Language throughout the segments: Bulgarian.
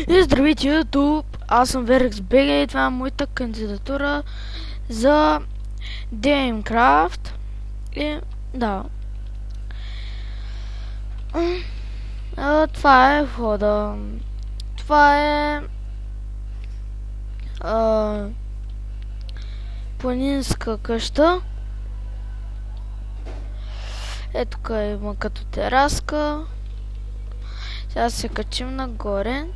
И здравейте, YouTube! Аз съм VerexBG и това е моята кандидатура за Gamecraft. И да. Това е входа. Това е планинска къща. Ето тук има като тераска. Сега се качим нагоре.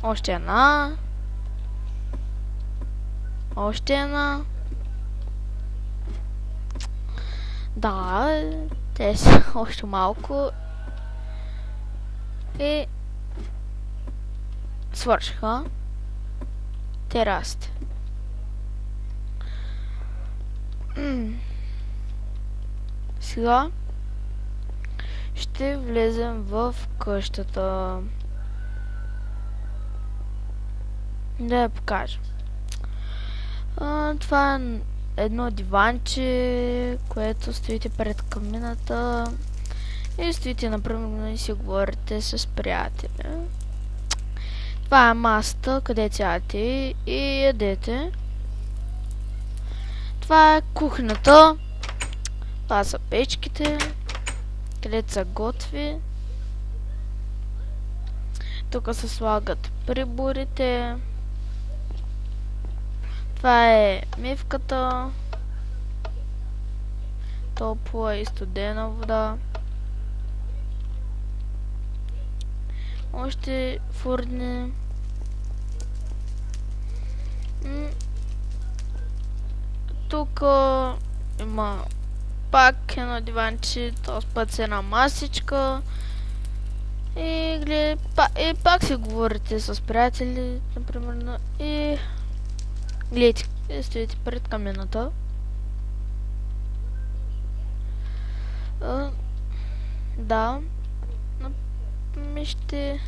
Още една. Още една. Да, те са още малко. И свършиха терасите. Сега ще влезем в къщата. Да я покажа. Това е едно диванче, което стоите пред камината и стоите например и си говорите с приятели. Това е масата, където сядате и ядете. Това е кухнята. Това са печките, където са готви. Тук се слагат приборите. Това е мивката. Топла и студена вода. Още фурни. Тук има пак едно диванче, този път с една масичка. И пак си говорите с приятели, например, и гледайте, стоите пред камината. Да. Ще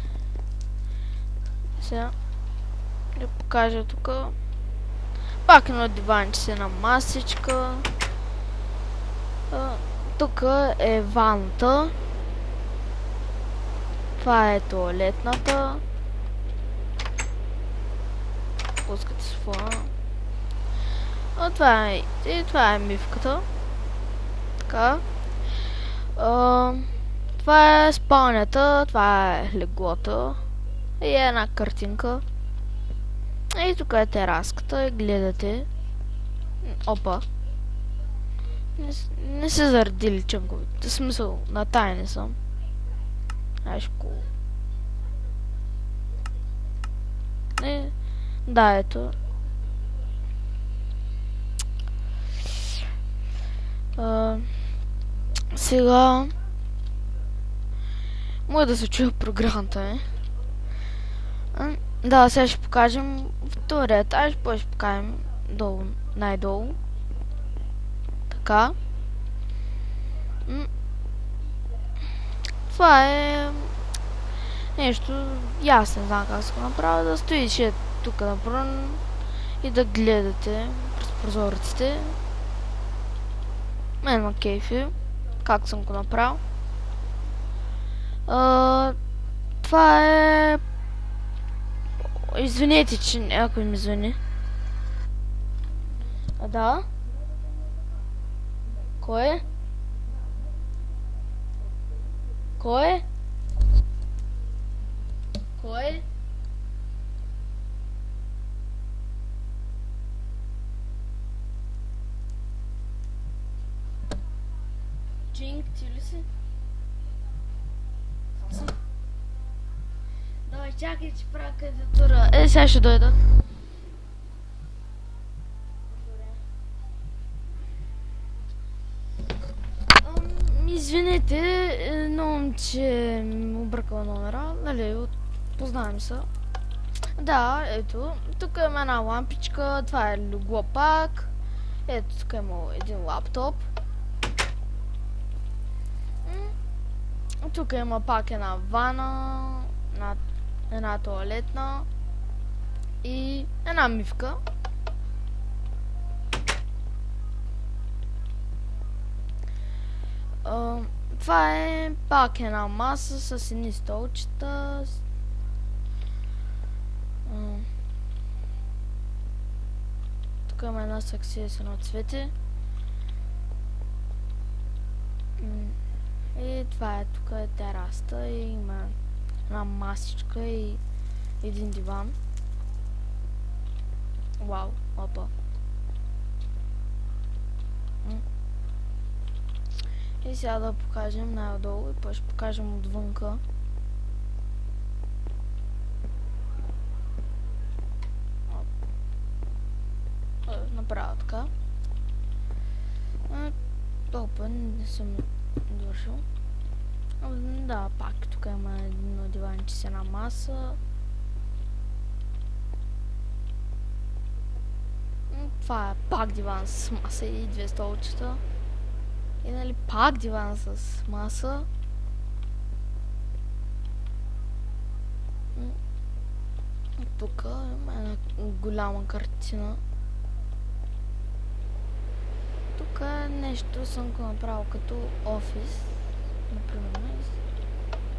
сега да покажа тук. Пак едно диванче с една масичка. Тук е ванната. Това е тоалетната. Пускате с фона. Това е мивката. Така. Това е спалнята. Това е леглото. И една картинка. И тук е тераската. И гледате. Опа. Не се заредили чънковите. В смисъл, на тайни съм. Ашко. Да, ето. Сега може да се чуя програмата, Да, сега ще покажем втория етаж, после ще покажем долу, най-долу. Така. Това е нещо, аз не знам как да го направя, да стоите тук напред и да гледате през прозорците. Мен ма кейфи, как съм го направил. Това е... Извинете, че някой ми звъни. Да? Кой е? Кой е? Кой е? Джинк, ти ли си? Давай, чакай, че правя кандидатура. Сега ще дойда. Извинете, но че ми обръкала номера, нали, познавам се. Да, ето, тук има една лампичка, това е легло пак. Ето, тук има един лаптоп. Тук има пак една вана, една тоалетна и една мивка. Това е пак една маса с едни столчета. Тук има една саксия с едно цвете. И това е, тук е тераста и има една масичка и един диван. Вау, опа. И сега да покажем най-отдолу и после ще покажем отвънка. Направо така. Опа, не съм довършил. Да, пак тук има едно диванче с една маса. Това е пак диван с маса и две столчета. И нали пак диван с маса. Тук има една голяма картина. Тук нещо съм го направил като офис. Например,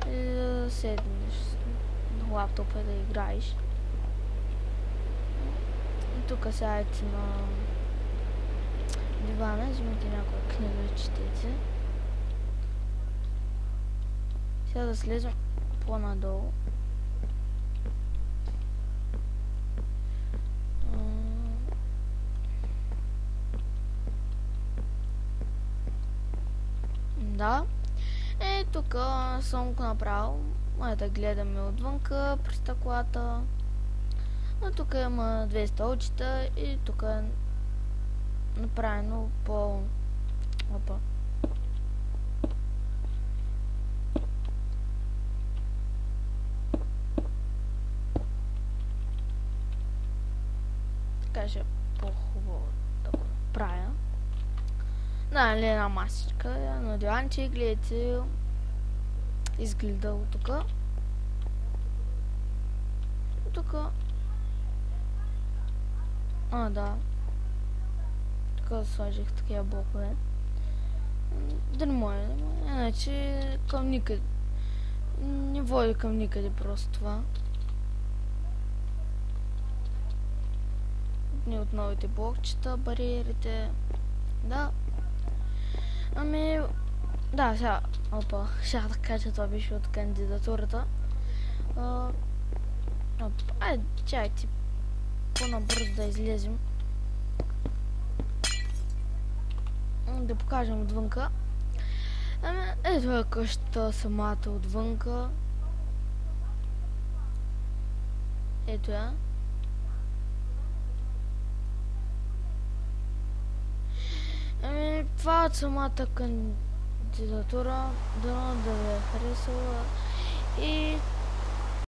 и да седнеш на лаптопа да играеш. И тук сядете на дивана, взимате някоя книга да четете. Сега да слезем по-надолу. Да. И тук съм го направил. Може да гледаме отвънка през стъклата. А тук има две столчета и тук е направено по... Опа. Така ще е по-хубаво да го направя. Да, нали една масичка на диванче, гледайте изгледа от тук. Тук. Да. Тук сложих такива блокове. Да не може, иначе към никъде. Не води към никъде просто това. Ни от новите блокчета, бариерите. Да. Ами... Да, сега... Опа, ще да кажа, това беше от кандидатурата. Айде, чакайте. По-набързо да излезем. Да покажем отвънка. Ами, ето е къщата самата отвънка. Ето я. Ами, това от самата кандидатура. Дано да ви е харесала. И